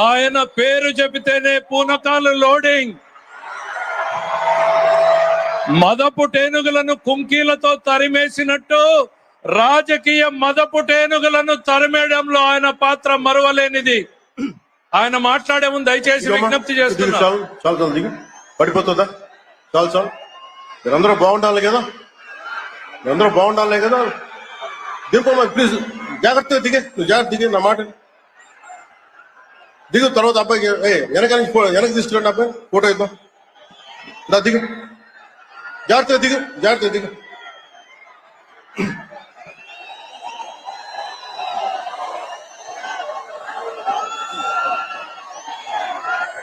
ఆయన పేరు చెబితేనే పూనకాలు లోడింగ్. మదపు టేనుగులను కుంకీలతో తరిమేసినట్టు రాజకీయ మదపు టేనుగులను తరిమేయడంలో ఆయన పాత్ర మరువలేనిది. ఆయన మాట్లాడే ముందు దయచేసి విజ్ఞప్తి చేస్తున్నా. పడిపోతుందా? చాలు చాలు. మీరందరూ బాగుండాలి కదా, మీరందరూ బాగుండాలి కదా. దిగుమా ప్లీజ్, జాగ్రత్తగా దిగే, నువ్వు జాగ్రత్త దిగే, నా మాట దిగు. తర్వాత అబ్బాయికి వెనక్కి తీసుకురండి, అబ్బాయి ఫోటో ఇద్దాం. దా దిగు, జాగ్రత్తగా దిగు, జాగ్రత్తగా దిగు.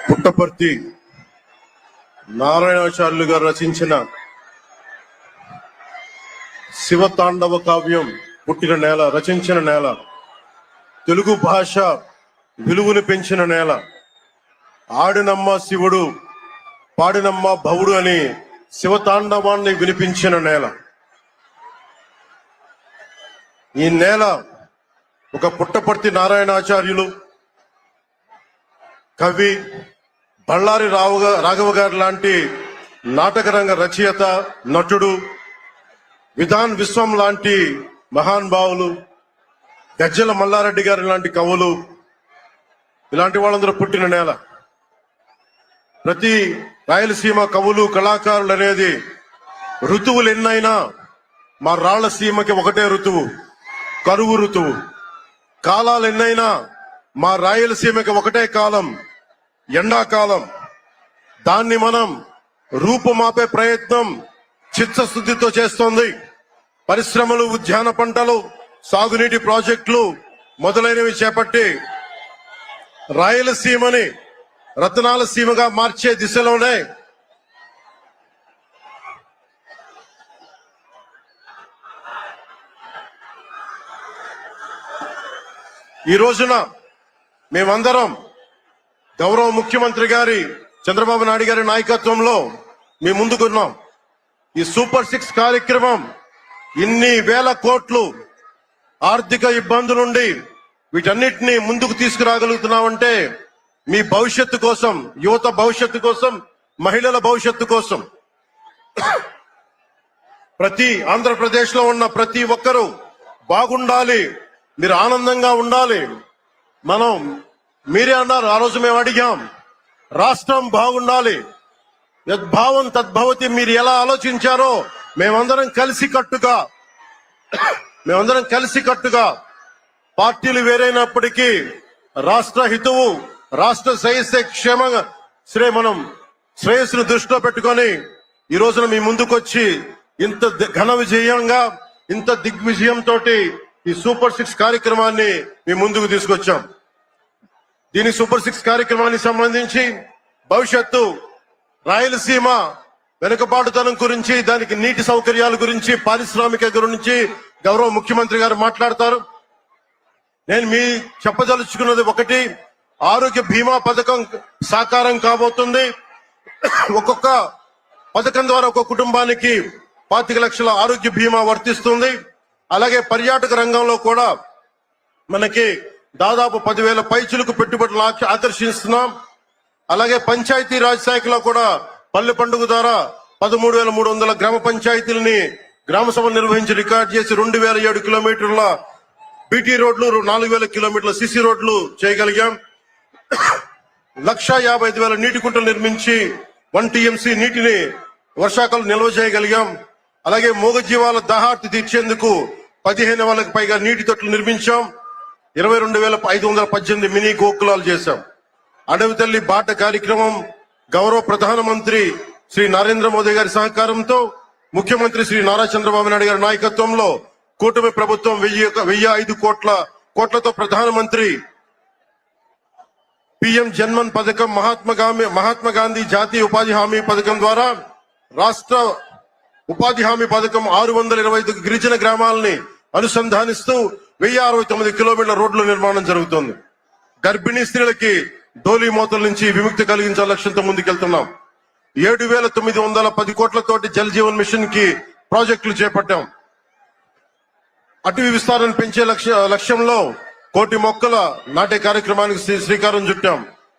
పుట్టపర్తి నారాయణాచార్యులు గారు రచించిన శివతాండవ కావ్యం పుట్టిన నేల, రచించిన నేల, తెలుగు భాష విలువను పెంచిన నేల, ఆడినమ్మ శివుడు పాడినమ్మ భవుడు అని శివతాండవాన్ని వినిపించిన నేల. ఈ నేల ఒక పుట్టపర్తి నారాయణాచార్యులు, కవి బళ్ళారి రాఘవ గారు లాంటి నాటకరంగ రచయిత, నటుడు, విధాన్ విశ్వం లాంటి మహానుభావులు, గజ్జల మల్లారెడ్డి గారి లాంటి కవులు, ఇలాంటి వాళ్ళందరూ పుట్టిన నేల. ప్రతి రాయలసీమ కవులు కళాకారులు అనేది ఋతువులు ఎన్నైనా మా రాళ్లసీమకి ఒకటే ఋతువు, కరువు ఋతువు. కాలాలు ఎన్నైనా మా రాయలసీమకి ఒకటే కాలం, ఎండాకాలం. దాన్ని మనం రూపుమాపే ప్రయత్నం చిత్తశుద్ధితో చేస్తోంది. పరిశ్రమలు, ఉద్యాన పంటలు, సాగునీటి ప్రాజెక్టులు మొదలైనవి చేపట్టి రాయలసీమని రతనాల సీమగా మార్చే దిశలోనే ఈ రోజున మేమందరం గౌరవ ముఖ్యమంత్రి గారి చంద్రబాబు నాయుడు గారి నాయకత్వంలో మేము ముందుకున్నాం. ఈ సూపర్ 6 కార్యక్రమం ఇన్ని వేల కోట్లు ఆర్థిక ఇబ్బందుల నుండి వీటన్నిటినీ ముందుకు తీసుకురాగలుగుతున్నామంటే మీ భవిష్యత్తు కోసం, యువత భవిష్యత్తు కోసం, మహిళల భవిష్యత్తు కోసం. ప్రతి ఆంధ్రప్రదేశ్ లో ఉన్న ప్రతి ఒక్కరూ బాగుండాలి, మీరు ఆనందంగా ఉండాలి. మీరే అన్నారు, ఆ రోజు మేము అడిగాం, రాష్ట్రం బాగుండాలి, యద్భావం తద్భవతి. మీరు ఎలా ఆలోచించారో మేమందరం కలిసికట్టుగా పార్టీలు వేరైనప్పటికీ రాష్ట్ర హితువు, రాష్ట్ర శ్రేయస్సును దృష్టిలో పెట్టుకొని ఈ రోజున మీ ముందుకొచ్చి ఇంత ఘన విజయంగా, ఇంత దిగ్విజయంతో ఈ సూపర్ 6 కార్యక్రమాన్ని మీ ముందుకు తీసుకొచ్చాం. దీని సూపర్ 6 కార్యక్రమానికి సంబంధించి భవిష్యత్తు రాయలసీమ వెనుకబాటుతనం గురించి, దానికి నీటి సౌకర్యాల గురించి, పారిశ్రామిక గురించి గౌరవ ముఖ్యమంత్రి గారు మాట్లాడతారు. నేను మీ చెప్పదలుచుకున్నది ఒకటి, ఆరోగ్య బీమా పథకం సాకారం కాబోతుంది. ఒక్కొక్క పథకం ద్వారా ఒక్కొక్క కుటుంబానికి 25 లక్షల ఆరోగ్య బీమా వర్తిస్తుంది. అలాగే పర్యాటక రంగంలో కూడా మనకి దాదాపు 10,000 పైచులకు పెట్టుబడులు ఆకర్షిస్తున్నాం. అలాగే పంచాయతీ రాజ్ శాఖలో కూడా పల్లె పండుగ ద్వారా 13,300 గ్రామ పంచాయతీలని గ్రామ సభలు నిర్వహించి రికార్డు చేసి 2,007 కిలోమీటర్ల బీటీ రోడ్లు, 4,000 కిలోమీటర్ల సిసి రోడ్లు చేయగలిగాం. 1,55,000 నీటి కుంటలు నిర్మించి 1 TMC నీటిని వర్షాకాలం నిల్వ చేయగలిగాం. అలాగే మూగజీవాల దాహార్తి తీర్చేందుకు 15,000కు పైగా నీటి తొట్లు నిర్మించాం. 22,518 మినీ గోకులాలు చేశాం. అడవి తల్లి బాట కార్యక్రమం గౌరవ ప్రధానమంత్రి శ్రీ నరేంద్ర మోదీ గారి సహకారంతో, ముఖ్యమంత్రి శ్రీ నారా చంద్రబాబు నాయుడు గారి నాయకత్వంలో కూటమి ప్రభుత్వం 1,005 కోట్లతో ప్రధానమంత్రి PM జన్మన్ పథకం, మహాత్మా గాంధీ జాతీయ ఉపాధి హామీ పథకం ద్వారా రాష్ట్ర ఉపాధి హామీ పథకం 625 గిరిజన గ్రామాలని అనుసంధానిస్తూ 1,069 కిలోమీటర్ల రోడ్ల నిర్మాణం జరుగుతోంది. గర్భిణీ స్త్రీలకి డోలీ మోతల నుంచి విముక్తి కలిగించాల లక్ష్యంతో ముందుకెళ్తున్నాం. 7,910 కోట్లతోటి జల్ జీవన్ మిషన్ కి ప్రాజెక్టులు చేపట్టాం. అటవీ విస్తారాన్ని పెంచే లక్ష్యంలో కోటి మొక్కల నాటే కార్యక్రమానికి శ్రీకారం చుట్టాం.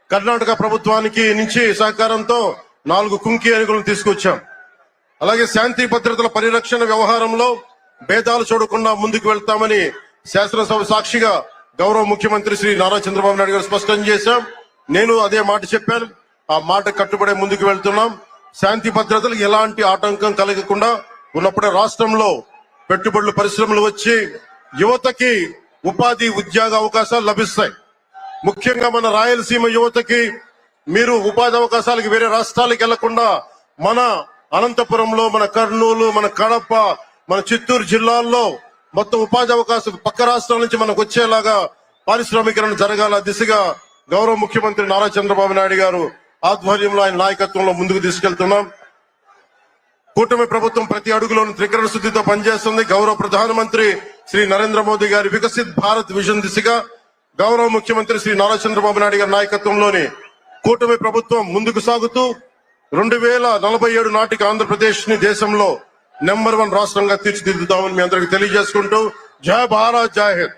కర్ణాటక ప్రభుత్వానికి నుంచి సహకారంతో 4 కుంకి ఏనుగులను తీసుకొచ్చాం. అలాగే శాంతి భద్రతల పరిరక్షణ వ్యవహారంలో భేదాలు చూడకుండా ముందుకు వెళ్తామని శాసనసభ సాక్షిగా గౌరవ ముఖ్యమంత్రి శ్రీ నారా చంద్రబాబు నాయుడు గారు స్పష్టం చేశాం. నేను అదే మాట చెప్పాను. ఆ మాట కట్టుబడే ముందుకు వెళ్తున్నాం. శాంతి భద్రతలకు ఎలాంటి ఆటంకం కలగకుండా ఉన్నప్పుడే రాష్ట్రంలో పెట్టుబడులు పరిశ్రమలు వచ్చి యువతకి ఉపాధి ఉద్యోగ అవకాశాలు లభిస్తాయి. ముఖ్యంగా మన రాయలసీమ యువతకి మీరు ఉపాధి అవకాశాలకు వేరే రాష్ట్రాలకు వెళ్లకుండా మన అనంతపురంలో, మన కర్నూలు, మన కడప, మన చిత్తూరు జిల్లాల్లో మొత్తం ఉపాధి అవకాశం పక్క రాష్ట్రాల నుంచి మనకు వచ్చేలాగా పారిశ్రామికరణ జరగాల దిశగా గౌరవ ముఖ్యమంత్రి నారా చంద్రబాబు నాయుడు గారు ఆధ్వర్యంలో ఆయన నాయకత్వంలో ముందుకు తీసుకెళ్తున్నాం. కూటమి ప్రభుత్వం ప్రతి అడుగులోనూ త్రికరణ శుద్ధితో పనిచేస్తుంది. గౌరవ ప్రధానమంత్రి శ్రీ నరేంద్ర మోదీ గారి వికసిత్ భారత్ విజన్ దిశగా గౌరవ ముఖ్యమంత్రి శ్రీ నారా చంద్రబాబు నాయుడు గారి నాయకత్వంలోని కూటమి ప్రభుత్వం ముందుకు సాగుతూ 2047 నాటికి ఆంధ్రప్రదేశ్ ని దేశంలో నెంబర్ 1 రాష్ట్రంగా తీర్చిదిద్దుతామని మీ అందరికి తెలియజేసుకుంటూ జై భారత్, జై హింద్.